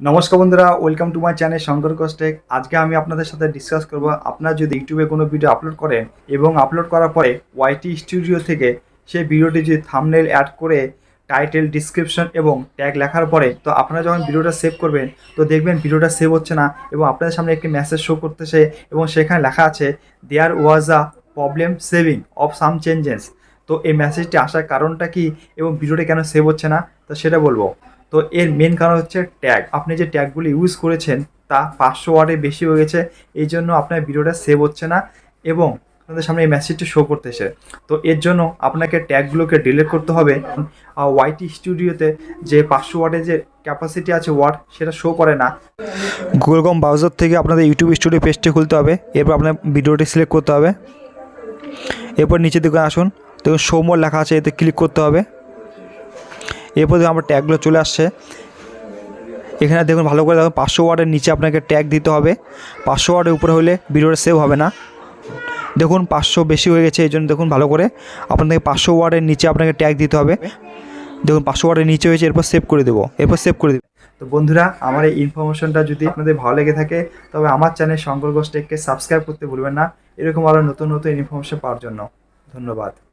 নমস্কার বন্ধুরা, welcome to my channel Shankar কস্টেক। আজকে আমি আপনাদের সাথে ডিসকাস করব, আপনারা যদি ইউটিউবে কোনো ভিডিও আপলোড করেন এবং আপলোড করার পরে ওয়াইটি স্টুডিও থেকে সেই ভিডিওটি যদি থাম্বনেল অ্যাড করে টাইটেল, ডিসক্রিপশন এবং ট্যাগ লেখার পরে তো আপনারা যখন ভিডিওটা সেভ করবেন তো দেখবেন ভিডিওটা সেভ হচ্ছে না এবং আপনাদের সামনে একটি মেসেজ শো করতেছে এবং সেখানে লেখা আছে there was a problem saving of some changes. তো এই মেসেজটি আসার কারণটা কি এবং ভিডিওটা কেন সেভ হচ্ছে না তো সেটা বলবো। তো এর মেন কারণ হচ্ছে ট্যাগ। আপনি যে ট্যাগগুলো ইউজ করেছেন তা 500 ওয়ার্ডের বেশি হয়ে গেছে, এই জন্য আপনার ভিডিওটা সেভ হচ্ছে না এবং আপনাদের সামনে এই মেসেজটি শো করতেছে। তো এর জন্য আপনাকে ট্যাগগুলোকে ডিলিট করতে হবে। ওয়াইটি স্টুডিওতে যে 500 ওয়ার্ডের যে ক্যাপাসিটি আছে ওয়ার্ড সেটা শো করে না। গুগল ক্রোম ব্রাউজার থেকে আপনাদের ইউটিউব স্টুডিও পেজটি খুলতে হবে, এরপর আপনার ভিডিওটি সিলেক্ট করতে হবে, এরপর নিচের দিকে আসুন, দেখুন শো মোর লেখা আছে, এতে ক্লিক করতে হবে। এরপর আমার ট্যাগগুলো চলে আসছে, এখানে দেখুন ভালো করে দেখুন 500 ওয়ার্ডের নিচে আপনাকে ট্যাগ দিতে হবে। 500 ওয়ার্ডের উপরে হলে ভিডিওটা সেভ হবে না। দেখুন 500 বেশি হয়ে গেছে, এই জন্য দেখুন ভালো করে আপনাকে 500 ওয়ার্ডের নিচে আপনাকে ট্যাগ দিতে হবে। দেখুন 500 ওয়ার্ডের নিচে হয়েছে, এরপর সেভ করে দেবো, এরপর সেভ করে দেবো। তো বন্ধুরা, আমার এই ইনফরমেশনটা যদি আপনাদের ভালো লেগে থাকে তবে আমার চ্যানেল শঙ্কর ঘোষ টেককে সাবস্ক্রাইব করতে ভুলবেন না, এরকম আরও নতুন নতুন ইনফরমেশন পাওয়ার জন্য। ধন্যবাদ।